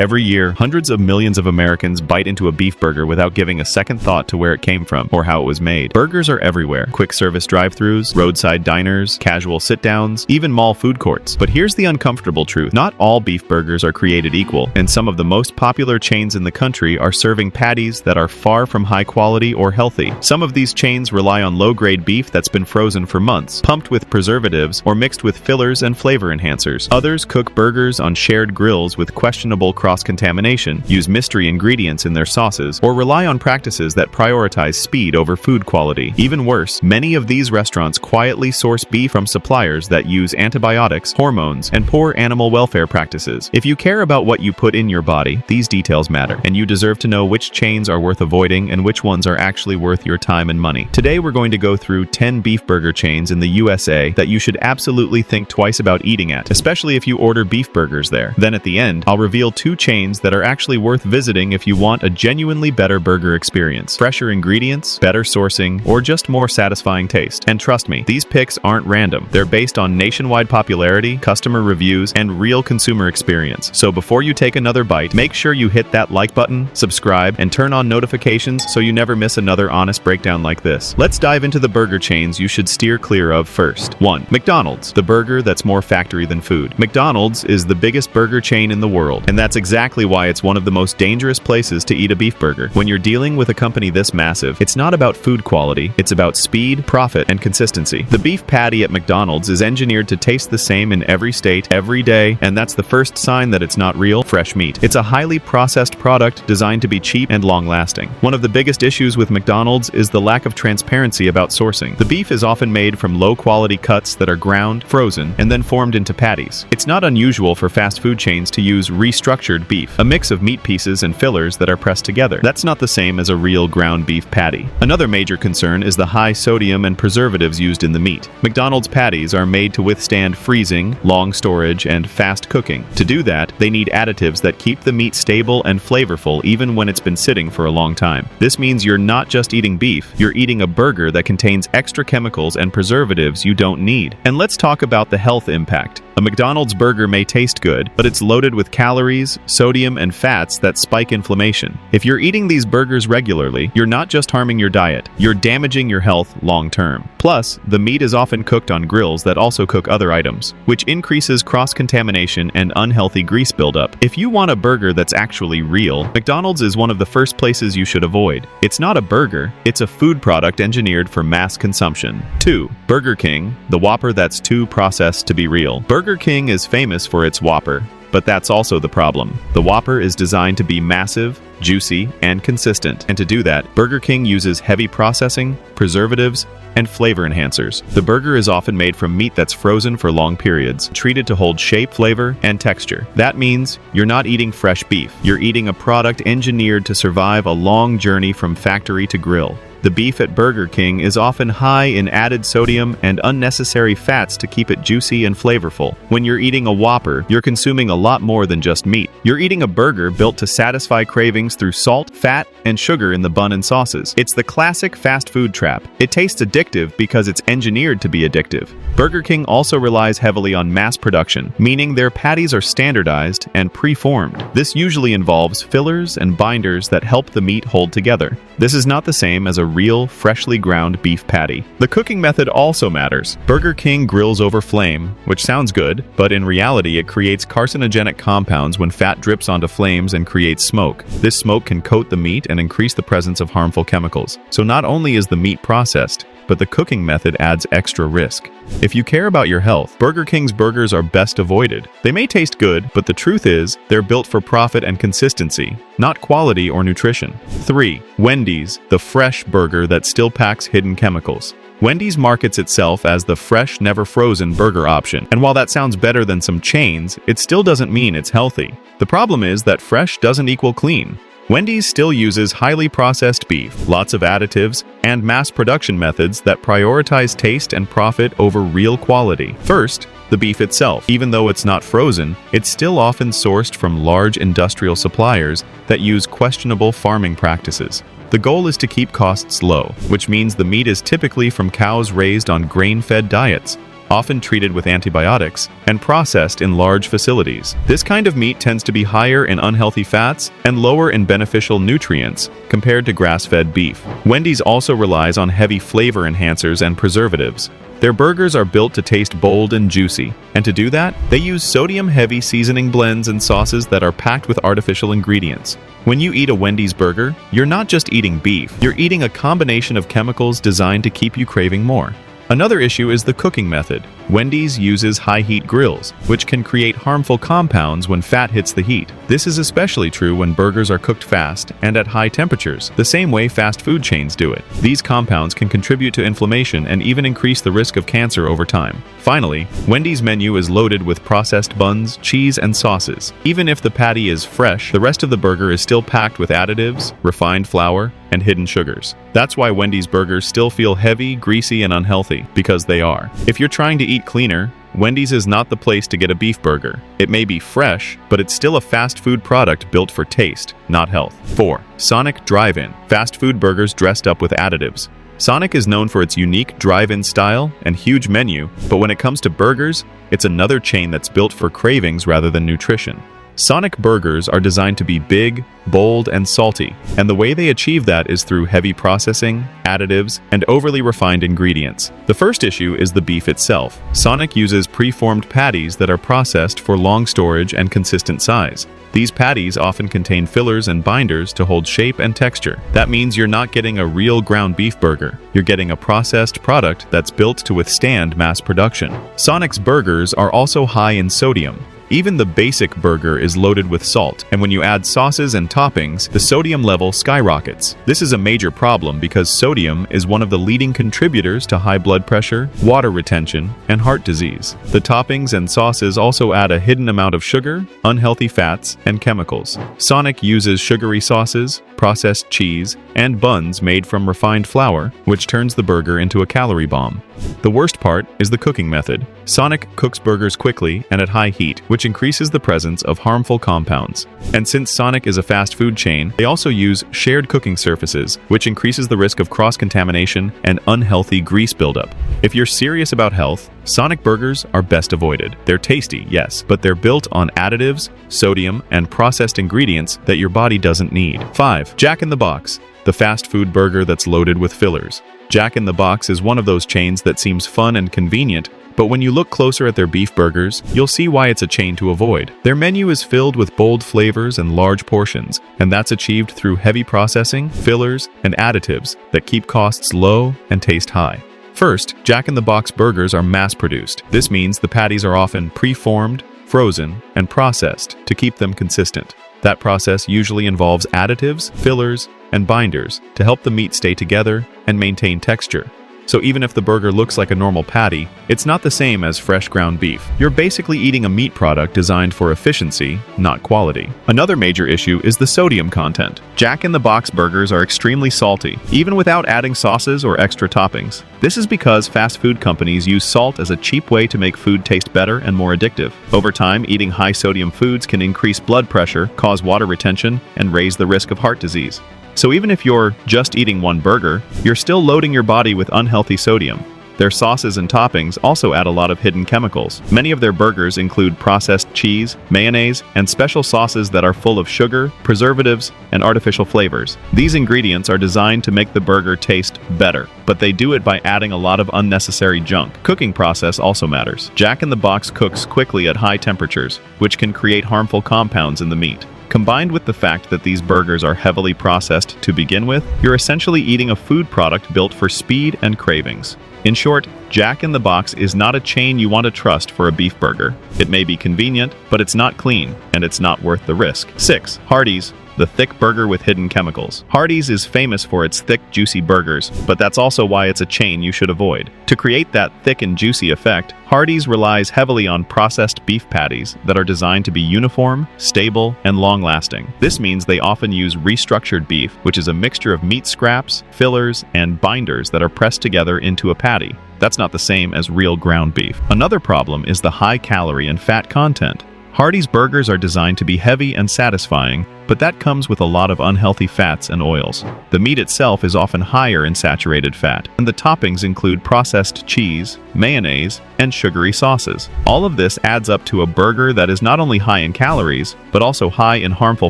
Every year, hundreds of millions of Americans bite into a beef burger without giving a second thought to where it came from or how it was made. Burgers are everywhere. Quick service drive-thrus, roadside diners, casual sit-downs, even mall food courts. But here's the uncomfortable truth. Not all beef burgers are created equal, and some of the most popular chains in the country are serving patties that are far from high quality or healthy. Some of these chains rely on low-grade beef that's been frozen for months, pumped with preservatives, or mixed with fillers and flavor enhancers. Others cook burgers on shared grills with questionable cross-contamination, use mystery ingredients in their sauces, or rely on practices that prioritize speed over food quality. Even worse, many of these restaurants quietly source beef from suppliers that use antibiotics, hormones, and poor animal welfare practices. If you care about what you put in your body, these details matter, and you deserve to know which chains are worth avoiding and which ones are actually worth your time and money. Today we're going to go through 10 beef burger chains in the USA that you should absolutely think twice about eating at, especially if you order beef burgers there. Then at the end, I'll reveal 2 chains that are actually worth visiting if you want a genuinely better burger experience. Fresher ingredients, better sourcing, or just more satisfying taste. And trust me, these picks aren't random. They're based on nationwide popularity, customer reviews, and real consumer experience. So before you take another bite, make sure you hit that like button, subscribe, and turn on notifications so you never miss another honest breakdown like this. Let's dive into the burger chains you should steer clear of first. 1. McDonald's, the burger that's more factory than food. McDonald's is the biggest burger chain in the world, and that's exactly why it's one of the most dangerous places to eat a beef burger. When you're dealing with a company this massive, it's not about food quality, it's about speed, profit, and consistency. The beef patty at McDonald's is engineered to taste the same in every state, every day, and that's the first sign that it's not real, fresh meat. It's a highly processed product designed to be cheap and long-lasting. One of the biggest issues with McDonald's is the lack of transparency about sourcing. The beef is often made from low-quality cuts that are ground, frozen, and then formed into patties. It's not unusual for fast food chains to use restructured beef, a mix of meat pieces and fillers that are pressed together. That's not the same as a real ground beef patty. Another major concern is the high sodium and preservatives used in the meat. McDonald's patties are made to withstand freezing, long storage, and fast cooking. To do that, they need additives that keep the meat stable and flavorful even when it's been sitting for a long time. This means you're not just eating beef, you're eating a burger that contains extra chemicals and preservatives you don't need. And let's talk about the health impact. A McDonald's burger may taste good, but it's loaded with calories, sodium, and fats that spike inflammation. If you're eating these burgers regularly, you're not just harming your diet, you're damaging your health long-term. Plus, the meat is often cooked on grills that also cook other items, which increases cross-contamination and unhealthy grease buildup. If you want a burger that's actually real, McDonald's is one of the first places you should avoid. It's not a burger, it's a food product engineered for mass consumption. 2. Burger King, the Whopper that's too processed to be real. Burger King is famous for its Whopper, but that's also the problem. The Whopper is designed to be massive, juicy, and consistent. And to do that, Burger King uses heavy processing, preservatives, and flavor enhancers. The burger is often made from meat that's frozen for long periods, treated to hold shape, flavor, and texture. That means you're not eating fresh beef. You're eating a product engineered to survive a long journey from factory to grill. The beef at Burger King is often high in added sodium and unnecessary fats to keep it juicy and flavorful. When you're eating a Whopper, you're consuming a lot more than just meat. You're eating a burger built to satisfy cravings through salt, fat, and sugar in the bun and sauces. It's the classic fast food trap. It tastes addictive because it's engineered to be addictive. Burger King also relies heavily on mass production, meaning their patties are standardized and pre-formed. This usually involves fillers and binders that help the meat hold together. This is not the same as a real, freshly ground beef patty. The cooking method also matters. Burger King grills over flame, which sounds good, but in reality it creates carcinogenic compounds when fat drips onto flames and creates smoke. This smoke can coat the meat and increase the presence of harmful chemicals. So not only is the meat processed, but the cooking method adds extra risk. If you care about your health, Burger King's burgers are best avoided. They may taste good, but the truth is, they're built for profit and consistency, not quality or nutrition. 3. Wendy's, the fresh burger that still packs hidden chemicals. Wendy's markets itself as the fresh, never frozen burger option. And while that sounds better than some chains, it still doesn't mean it's healthy. The problem is that fresh doesn't equal clean. Wendy's still uses highly processed beef, lots of additives, and mass production methods that prioritize taste and profit over real quality. First, the beef itself. Even though it's not frozen, it's still often sourced from large industrial suppliers that use questionable farming practices. The goal is to keep costs low, which means the meat is typically from cows raised on grain-fed diets. often treated with antibiotics, and processed in large facilities. This kind of meat tends to be higher in unhealthy fats and lower in beneficial nutrients compared to grass-fed beef. Wendy's also relies on heavy flavor enhancers and preservatives. Their burgers are built to taste bold and juicy, and to do that, they use sodium-heavy seasoning blends and sauces that are packed with artificial ingredients. When you eat a Wendy's burger, you're not just eating beef, you're eating a combination of chemicals designed to keep you craving more. Another issue is the cooking method. Wendy's uses high-heat grills, which can create harmful compounds when fat hits the heat. This is especially true when burgers are cooked fast and at high temperatures, the same way fast food chains do it. These compounds can contribute to inflammation and even increase the risk of cancer over time. Finally, Wendy's menu is loaded with processed buns, cheese, and sauces. Even if the patty is fresh, the rest of the burger is still packed with additives, refined flour, and hidden sugars. That's why Wendy's burgers still feel heavy, greasy, and unhealthy, because they are. If you're trying to eat cleaner, Wendy's is not the place to get a beef burger. It may be fresh, but it's still a fast food product built for taste, not health. 4. Sonic Drive-In. Fast food burgers dressed up with additives. Sonic is known for its unique drive-in style and huge menu, but when it comes to burgers, it's another chain that's built for cravings rather than nutrition. Sonic burgers are designed to be big, bold, and salty, and the way they achieve that is through heavy processing, additives, and overly refined ingredients. The first issue is the beef itself. Sonic uses pre-formed patties that are processed for long storage and consistent size. These patties often contain fillers and binders to hold shape and texture. That means you're not getting a real ground beef burger. You're getting a processed product that's built to withstand mass production. Sonic's burgers are also high in sodium. Even the basic burger is loaded with salt, and when you add sauces and toppings, the sodium level skyrockets. This is a major problem because sodium is one of the leading contributors to high blood pressure, water retention, and heart disease. The toppings and sauces also add a hidden amount of sugar, unhealthy fats, and chemicals. Sonic uses sugary sauces, processed cheese, and buns made from refined flour, which turns the burger into a calorie bomb. The worst part is the cooking method. Sonic cooks burgers quickly and at high heat, which increases the presence of harmful compounds. And since Sonic is a fast food chain, they also use shared cooking surfaces, which increases the risk of cross-contamination and unhealthy grease buildup. If you're serious about health, Sonic burgers are best avoided. They're tasty, yes, but they're built on additives, sodium, and processed ingredients that your body doesn't need. 5. Jack in the Box, the fast food burger that's loaded with fillers. Jack in the Box is one of those chains that seems fun and convenient, but when you look closer at their beef burgers, you'll see why it's a chain to avoid. Their menu is filled with bold flavors and large portions, and that's achieved through heavy processing, fillers, and additives that keep costs low and taste high. First, Jack in the Box burgers are mass-produced. This means the patties are often pre-formed, frozen, and processed to keep them consistent. That process usually involves additives, fillers, and binders to help the meat stay together and maintain texture. So even if the burger looks like a normal patty, it's not the same as fresh ground beef. You're basically eating a meat product designed for efficiency, not quality. Another major issue is the sodium content. Jack in the Box burgers are extremely salty, even without adding sauces or extra toppings. This is because fast food companies use salt as a cheap way to make food taste better and more addictive. Over time, eating high sodium foods can increase blood pressure, cause water retention, and raise the risk of heart disease. So even if you're just eating one burger, you're still loading your body with unhealthy sodium. Their sauces and toppings also add a lot of hidden chemicals. Many of their burgers include processed cheese, mayonnaise, and special sauces that are full of sugar, preservatives, and artificial flavors. These ingredients are designed to make the burger taste better, but they do it by adding a lot of unnecessary junk. Cooking process also matters. Jack in the Box cooks quickly at high temperatures, which can create harmful compounds in the meat. Combined with the fact that these burgers are heavily processed to begin with, you're essentially eating a food product built for speed and cravings. In short, Jack in the Box is not a chain you want to trust for a beef burger. It may be convenient, but it's not clean, and it's not worth the risk. 6. Hardee's, the thick burger with hidden chemicals. Hardee's is famous for its thick, juicy burgers, but that's also why it's a chain you should avoid. To create that thick and juicy effect, Hardee's relies heavily on processed beef patties that are designed to be uniform, stable, and long-lasting. This means they often use restructured beef, which is a mixture of meat scraps, fillers, and binders that are pressed together into a patty. That's not the same as real ground beef. Another problem is the high calorie and fat content. Hardee's burgers are designed to be heavy and satisfying, but that comes with a lot of unhealthy fats and oils. The meat itself is often higher in saturated fat, and the toppings include processed cheese, mayonnaise, and sugary sauces. All of this adds up to a burger that is not only high in calories, but also high in harmful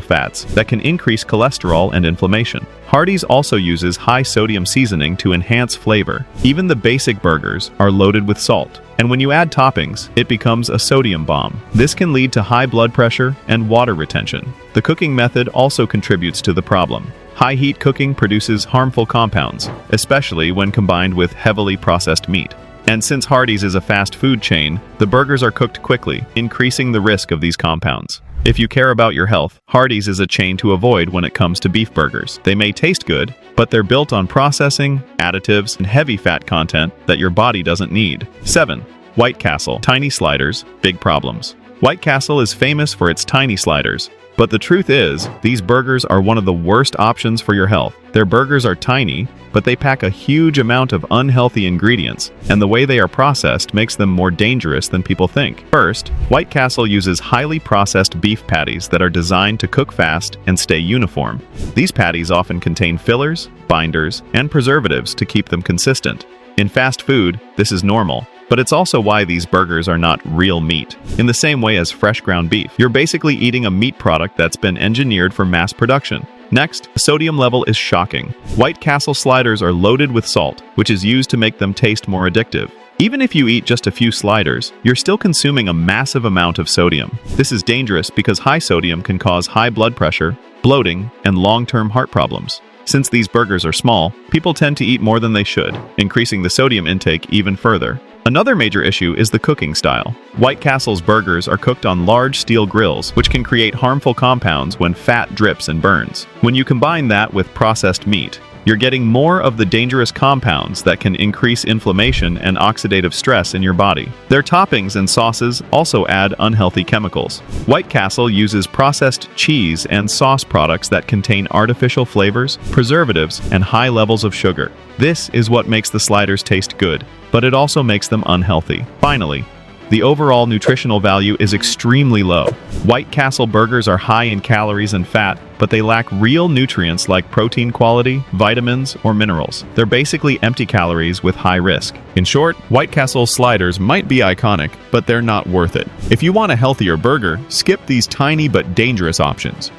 fats that can increase cholesterol and inflammation. Hardee's also uses high sodium seasoning to enhance flavor. Even the basic burgers are loaded with salt, and when you add toppings, it becomes a sodium bomb. This can lead to high blood pressure and water retention. The cooking method also contributes to the problem. High heat cooking produces harmful compounds, especially when combined with heavily processed meat. And since Hardee's is a fast food chain, the burgers are cooked quickly, increasing the risk of these compounds. If you care about your health, Hardee's is a chain to avoid when it comes to beef burgers. They may taste good, but they're built on processing, additives, and heavy fat content that your body doesn't need. 7. White Castle. Tiny sliders, big problems. White Castle is famous for its tiny sliders, but the truth is, these burgers are one of the worst options for your health. Their burgers are tiny, but they pack a huge amount of unhealthy ingredients, and the way they are processed makes them more dangerous than people think. First, White Castle uses highly processed beef patties that are designed to cook fast and stay uniform. These patties often contain fillers, binders, and preservatives to keep them consistent. In fast food, this is normal, but it's also why these burgers are not real meat. In the same way as fresh ground beef, you're basically eating a meat product that's been engineered for mass production. Next, the sodium level is shocking. White Castle sliders are loaded with salt, which is used to make them taste more addictive. Even if you eat just a few sliders, you're still consuming a massive amount of sodium. This is dangerous because high sodium can cause high blood pressure, bloating, and long-term heart problems. Since these burgers are small, people tend to eat more than they should, increasing the sodium intake even further. Another major issue is the cooking style. White Castle's burgers are cooked on large steel grills, which can create harmful compounds when fat drips and burns. When you combine that with processed meat, you're getting more of the dangerous compounds that can increase inflammation and oxidative stress in your body. Their toppings and sauces also add unhealthy chemicals. White Castle uses processed cheese and sauce products that contain artificial flavors, preservatives, and high levels of sugar. This is what makes the sliders taste good, but it also makes them unhealthy. Finally, the overall nutritional value is extremely low. White Castle burgers are high in calories and fat, but they lack real nutrients like protein quality, vitamins, or minerals. They're basically empty calories with high risk. In short, White Castle sliders might be iconic, but they're not worth it. If you want a healthier burger, skip these tiny but dangerous options.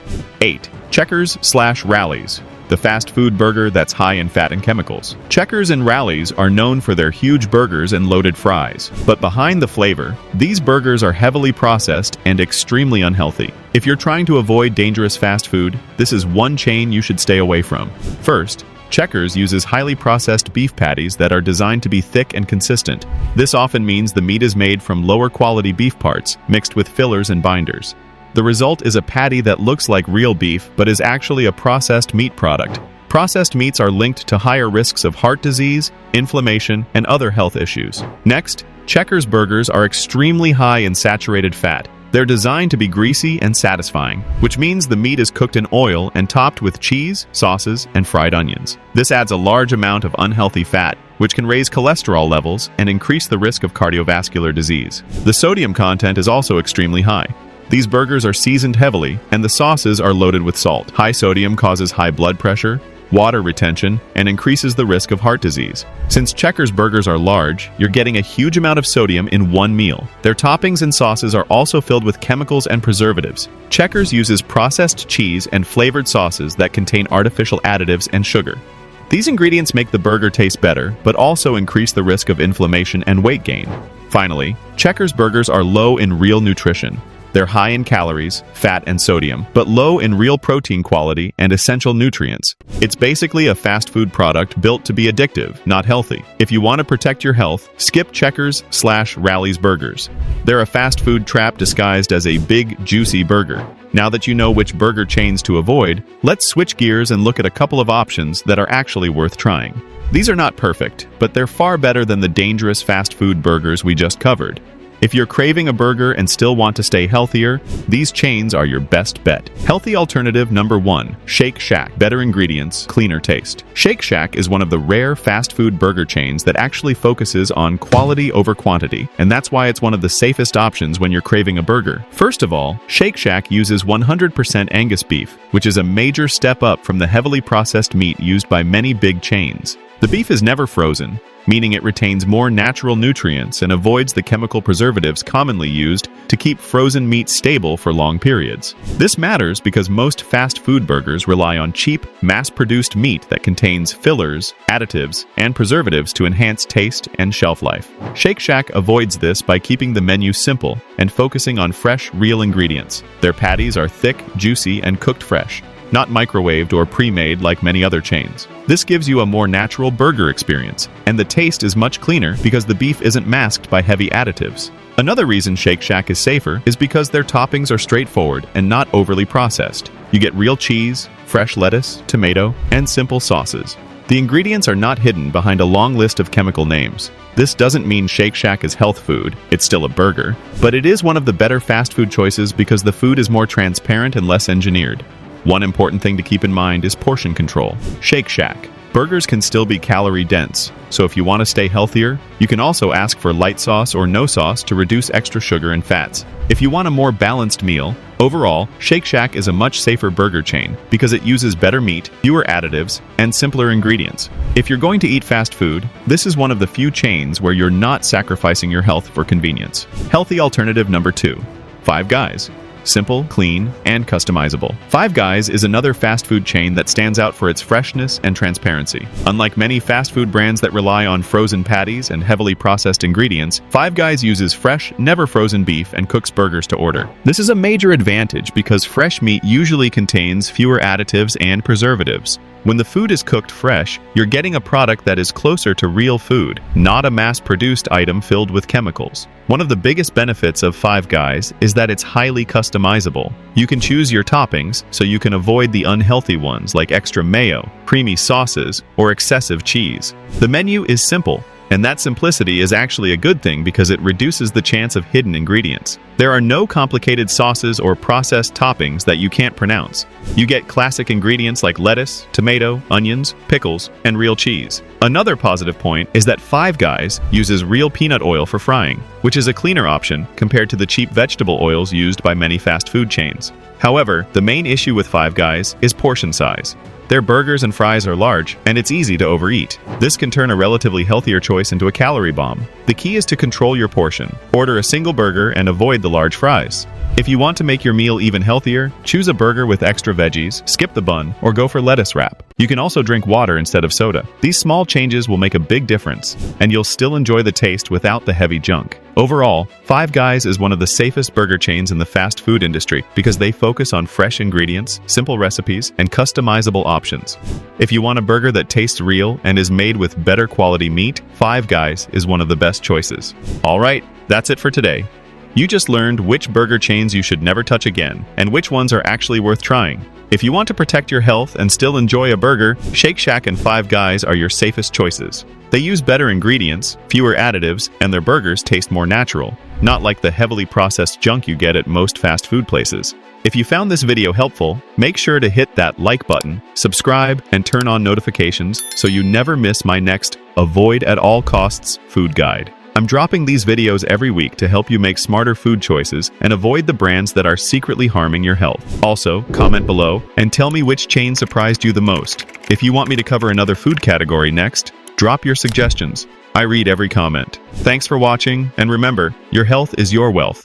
8. Checkers/Rallies. The fast food burger that's high in fat and chemicals. Checkers and Rallies are known for their huge burgers and loaded fries. But behind the flavor, these burgers are heavily processed and extremely unhealthy. If you're trying to avoid dangerous fast food, this is one chain you should stay away from. First, Checkers uses highly processed beef patties that are designed to be thick and consistent. This often means the meat is made from lower quality beef parts, mixed with fillers and binders. The result is a patty that looks like real beef but is actually a processed meat product. Processed meats are linked to higher risks of heart disease, inflammation, and other health issues. Next, Checkers burgers are extremely high in saturated fat. They're designed to be greasy and satisfying, which means the meat is cooked in oil and topped with cheese, sauces, and fried onions. This adds a large amount of unhealthy fat, which can raise cholesterol levels and increase the risk of cardiovascular disease. The sodium content is also extremely high. These burgers are seasoned heavily, and the sauces are loaded with salt. High sodium causes high blood pressure, water retention, and increases the risk of heart disease. Since Checkers burgers are large, you're getting a huge amount of sodium in one meal. Their toppings and sauces are also filled with chemicals and preservatives. Checkers uses processed cheese and flavored sauces that contain artificial additives and sugar. These ingredients make the burger taste better, but also increase the risk of inflammation and weight gain. Finally, Checkers burgers are low in real nutrition. They're high in calories, fat, and sodium, but low in real protein quality and essential nutrients. It's basically a fast food product built to be addictive, not healthy. If you want to protect your health, skip Checkers/Rallies burgers. They're a fast food trap disguised as a big, juicy burger. Now that you know which burger chains to avoid, let's switch gears and look at a couple of options that are actually worth trying. These are not perfect, but they're far better than the dangerous fast food burgers we just covered. If you're craving a burger and still want to stay healthier, these chains are your best bet. Healthy alternative number 1, Shake Shack. Better ingredients, cleaner taste. Shake Shack is one of the rare fast food burger chains that actually focuses on quality over quantity, and that's why it's one of the safest options when you're craving a burger. First of all, Shake Shack uses 100% Angus beef, which is a major step up from the heavily processed meat used by many big chains. The beef is never frozen, meaning it retains more natural nutrients and avoids the chemical preservatives commonly used to keep frozen meat stable for long periods. This matters because most fast food burgers rely on cheap, mass-produced meat that contains fillers, additives, and preservatives to enhance taste and shelf life. Shake Shack avoids this by keeping the menu simple and focusing on fresh, real ingredients. Their patties are thick, juicy, and cooked fresh, not microwaved or pre-made like many other chains. This gives you a more natural burger experience, and the taste is much cleaner because the beef isn't masked by heavy additives. Another reason Shake Shack is safer is because their toppings are straightforward and not overly processed. You get real cheese, fresh lettuce, tomato, and simple sauces. The ingredients are not hidden behind a long list of chemical names. This doesn't mean Shake Shack is health food, it's still a burger, but it is one of the better fast food choices because the food is more transparent and less engineered. One important thing to keep in mind is portion control. Shake Shack. Burgers can still be calorie-dense, so if you want to stay healthier, you can also ask for light sauce or no sauce to reduce extra sugar and fats. If you want a more balanced meal, overall, Shake Shack is a much safer burger chain because it uses better meat, fewer additives, and simpler ingredients. If you're going to eat fast food, this is one of the few chains where you're not sacrificing your health for convenience. Healthy alternative number 2, Five Guys. Simple, clean, and customizable. Five Guys is another fast food chain that stands out for its freshness and transparency. Unlike many fast food brands that rely on frozen patties and heavily processed ingredients, Five Guys uses fresh, never frozen beef and cooks burgers to order. This is a major advantage because fresh meat usually contains fewer additives and preservatives. When the food is cooked fresh, you're getting a product that is closer to real food, not a mass-produced item filled with chemicals. One of the biggest benefits of Five Guys is that it's highly customizable. You can choose your toppings, so you can avoid the unhealthy ones like extra mayo, creamy sauces, or excessive cheese. The menu is simple, and that simplicity is actually a good thing because it reduces the chance of hidden ingredients. There are no complicated sauces or processed toppings that you can't pronounce. You get classic ingredients like lettuce, tomato, onions, pickles, and real cheese. Another positive point is that Five Guys uses real peanut oil for frying, which is a cleaner option compared to the cheap vegetable oils used by many fast food chains. However, the main issue with Five Guys is portion size. Their burgers and fries are large, and it's easy to overeat. This can turn a relatively healthier choice into a calorie bomb. The key is to control your portion. Order a single burger and avoid the large fries. If you want to make your meal even healthier, choose a burger with extra veggies, skip the bun, or go for lettuce wrap. You can also drink water instead of soda. These small changes will make a big difference, and you'll still enjoy the taste without the heavy junk. Overall, Five Guys is one of the safest burger chains in the fast food industry because they focus on fresh ingredients, simple recipes, and customizable options. If you want a burger that tastes real and is made with better quality meat, Five Guys is one of the best choices. All right, that's it for today. You just learned which burger chains you should never touch again, and which ones are actually worth trying. If you want to protect your health and still enjoy a burger, Shake Shack and Five Guys are your safest choices. They use better ingredients, fewer additives, and their burgers taste more natural, not like the heavily processed junk you get at most fast food places. If you found this video helpful, make sure to hit that like button, subscribe, and turn on notifications so you never miss my next Avoid at All Costs food guide. I'm dropping these videos every week to help you make smarter food choices and avoid the brands that are secretly harming your health. Also, comment below and tell me which chain surprised you the most. If you want me to cover another food category next, drop your suggestions. I read every comment. Thanks for watching, and remember, your health is your wealth.